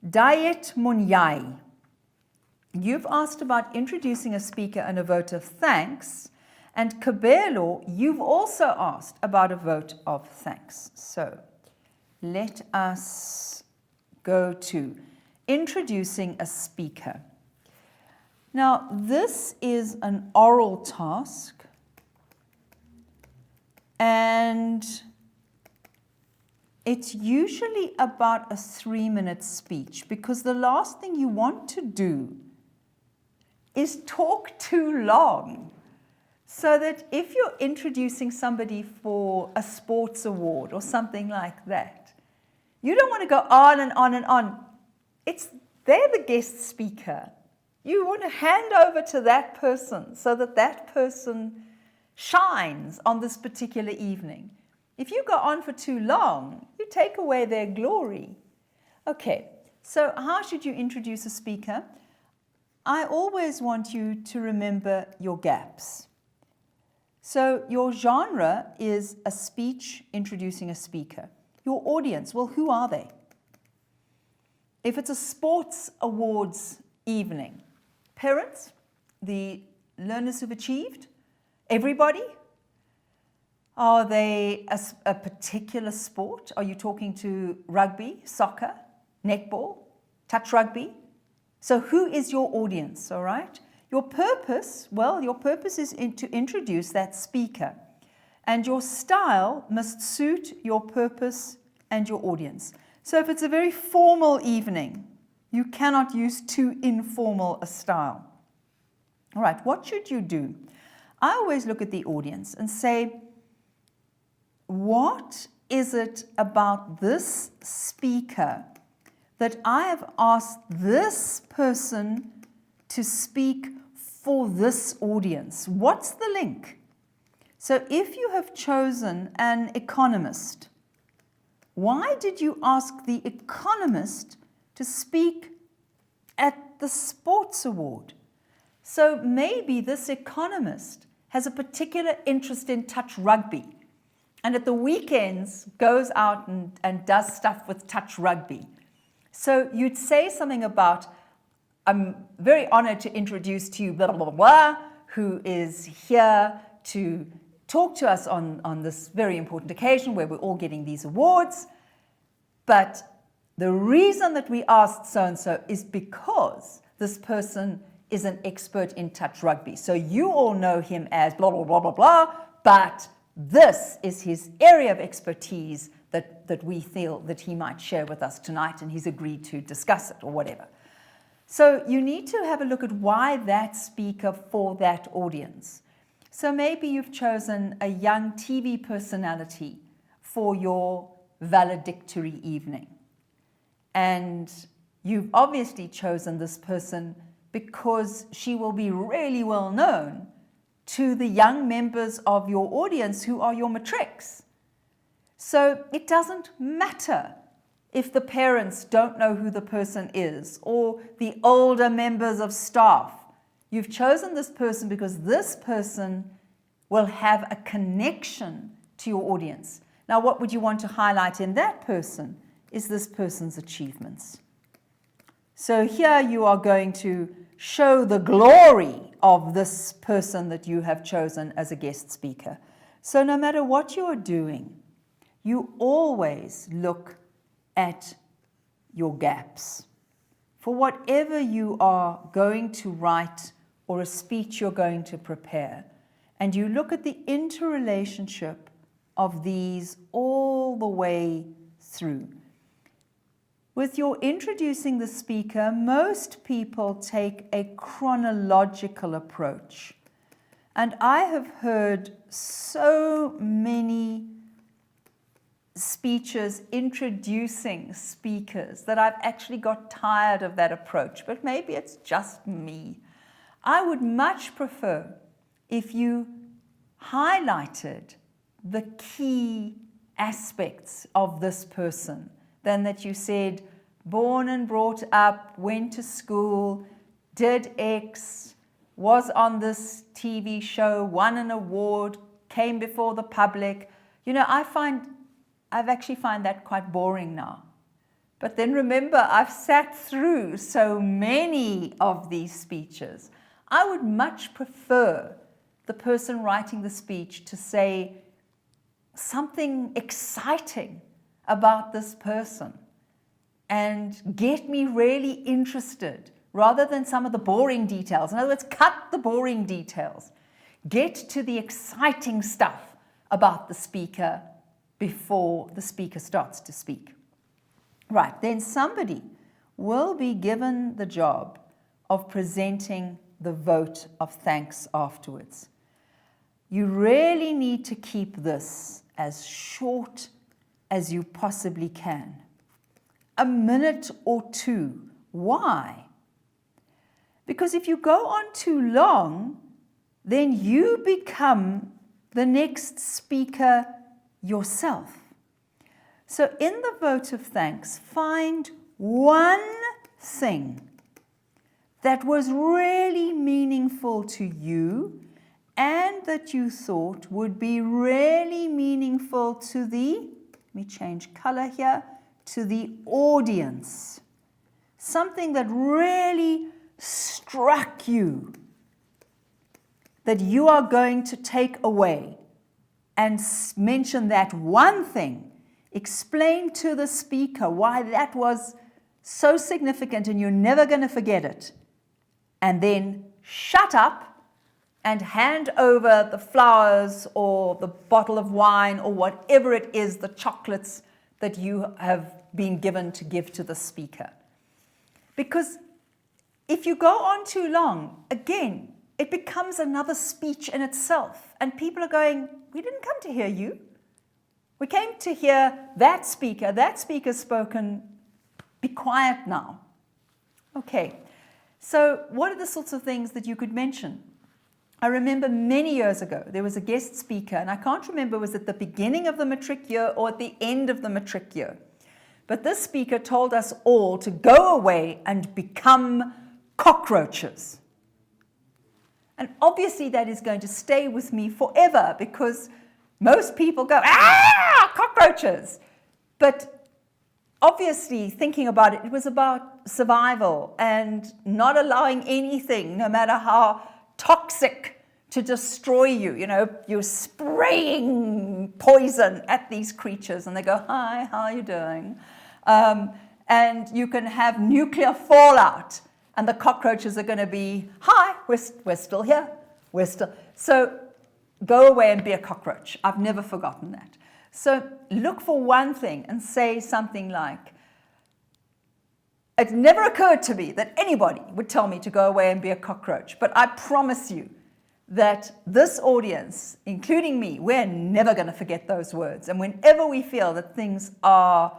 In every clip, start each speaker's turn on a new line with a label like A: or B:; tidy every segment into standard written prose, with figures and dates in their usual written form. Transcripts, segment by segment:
A: Diet Munyai. You've asked about introducing a speaker and a vote of thanks. And Kabelo, you've also asked about a vote of thanks. So let us go to introducing a speaker. Now, this is an oral task, and it's usually about a 3-minute speech, because the last thing you want to do is talk too long. So that if you're introducing somebody for a sports award or something like that, you don't want to go on and on and on. They're the guest speaker. You want to hand over to that person so that that person shines on this particular evening. If you go on for too long, you take away their glory. Okay, so how should you introduce a speaker? I always want you to remember your gaps. So your genre is a speech introducing a speaker. Your audience, well, who are they? If it's a sports awards evening, parents, the learners who've achieved, everybody? Are they a particular sport? Are you talking to rugby, soccer, netball, touch rugby? So who is your audience, all right? Your purpose, well, your purpose is to introduce that speaker. And your style must suit your purpose and your audience. So if it's a very formal evening, you cannot use too informal a style. All right, what should you do? I always look at the audience and say, what is it about this speaker that I have asked this person to speak for this audience? What's the link? So if you have chosen an economist, why did you ask the economist to speak at the sports award? So maybe this economist has a particular interest in touch rugby, and at the weekends goes out and does stuff with touch rugby. So you'd say something about, I'm very honored to introduce to you blah, blah, blah, blah, who is here to talk to us on this very important occasion where we're all getting these awards. But the reason that we asked so-and-so is because this person is an expert in touch rugby. So you all know him as blah, blah, blah, blah, blah, but this is his area of expertise that we feel that he might share with us tonight, and he's agreed to discuss it or whatever. So you need to have a look at why that speaker for that audience. So maybe you've chosen a young TV personality for your valedictory evening. And you've obviously chosen this person because she will be really well known to the young members of your audience who are your matrics. So it doesn't matter if the parents don't know who the person is or the older members of staff. You've chosen this person because this person will have a connection to your audience. Now, what would you want to highlight in that person is this person's achievements. So here you are going to show the glory of this person that you have chosen as a guest speaker. So no matter what you are doing, you always look at your gaps. For whatever you are going to write or a speech you're going to prepare, and you look at the interrelationship of these all the way through. With your introducing the speaker, most people take a chronological approach. And I have heard so many speeches introducing speakers that I've actually got tired of that approach, but maybe it's just me. I would much prefer if you highlighted the key aspects of this person than that you said, born and brought up, went to school, did X, was on this TV show, won an award, came before the public. You know, I've actually find that quite boring now. But then remember, I've sat through so many of these speeches. I would much prefer the person writing the speech to say something exciting about this person and get me really interested rather than some of the boring details. In other words, cut the boring details. Get to the exciting stuff about the speaker before the speaker starts to speak. Right, then somebody will be given the job of presenting the vote of thanks afterwards. You really need to keep this as short as you possibly can. A minute or two. Why? Because if you go on too long, then you become the next speaker yourself. So in the vote of thanks, find one thing that was really meaningful to you and that you thought would be really meaningful to the, let me change color here, to the audience. Something that really struck you, that you are going to take away, and mention that one thing. Explain to the speaker why that was so significant and you're never going to forget it. And then shut up and hand over the flowers or the bottle of wine or whatever it is, the chocolates that you have been given to give to the speaker. Because if you go on too long, again, it becomes another speech in itself. And people are going, we didn't come to hear you. We came to hear that speaker's spoken, be quiet now. Okay, so what are the sorts of things that you could mention? I remember many years ago, there was a guest speaker, and I can't remember, was it the beginning of the matric year or at the end of the matric year? But this speaker told us all to go away and become cockroaches. And obviously that is going to stay with me forever because most people go, cockroaches. But obviously, thinking about it, it was about survival and not allowing anything, no matter how toxic, to destroy you. You know, you're spraying poison at these creatures and they go, hi, how are you doing? And you can have nuclear fallout and the cockroaches are going to be, hi, we're still here. So go away and be a cockroach. I've never forgotten that. So look for one thing and say something like, it never occurred to me that anybody would tell me to go away and be a cockroach, but I promise you that this audience, including me, we're never going to forget those words. And whenever we feel that things are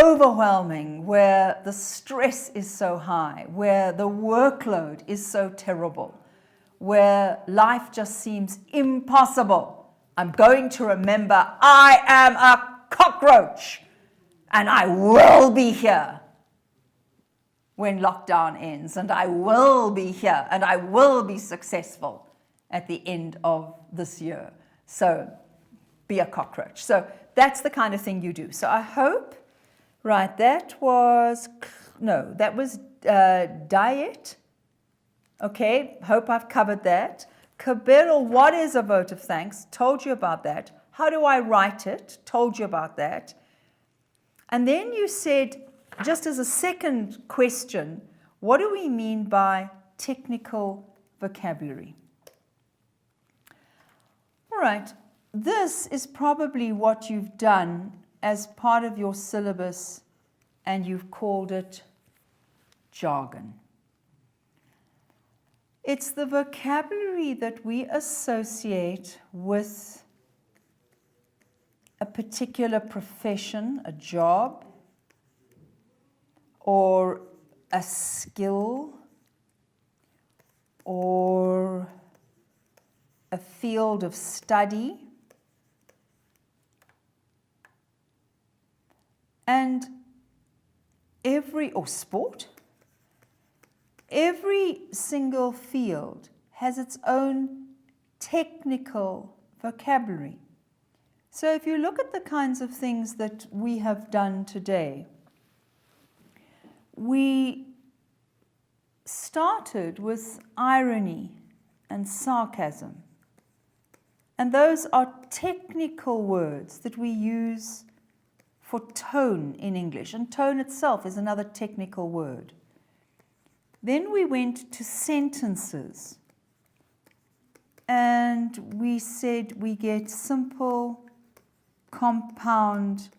A: overwhelming, where the stress is so high, where the workload is so terrible, where life just seems impossible, I'm going to remember I am a cockroach and I will be here when lockdown ends, and I will be here and I will be successful at the end of this year. So be a cockroach. So that's the kind of thing you do. So I hope, right, that was diet. Okay, hope I've covered that. Kabelo, what is a vote of thanks? Told you about that. How do I write it? Told you about that. And then you said, just as a second question, what do we mean by technical vocabulary? All right, this is probably what you've done as part of your syllabus, and you've called it jargon. It's the vocabulary that we associate with a particular profession, a job, or a skill, or a field of study. And or sport. Every single field has its own technical vocabulary. So if you look at the kinds of things that we have done today, we started with irony and sarcasm. And those are technical words that we use for tone in English. And tone itself is another technical word. Then we went to sentences. And we said we get simple, compound,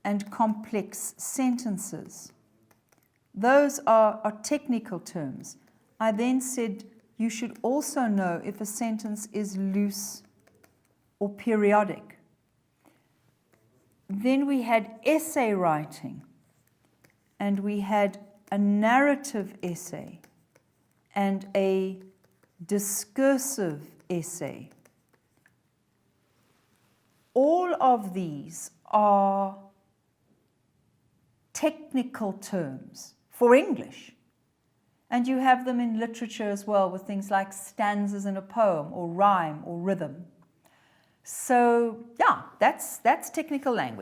A: and complex sentences. Those are technical terms. I then said you should also know if a sentence is loose or periodic. Then we had essay writing, and we had a narrative essay and a discursive essay. All of these are technical terms for English. And you have them in literature as well, with things like stanzas in a poem, or rhyme, or rhythm. So, yeah, that's technical language.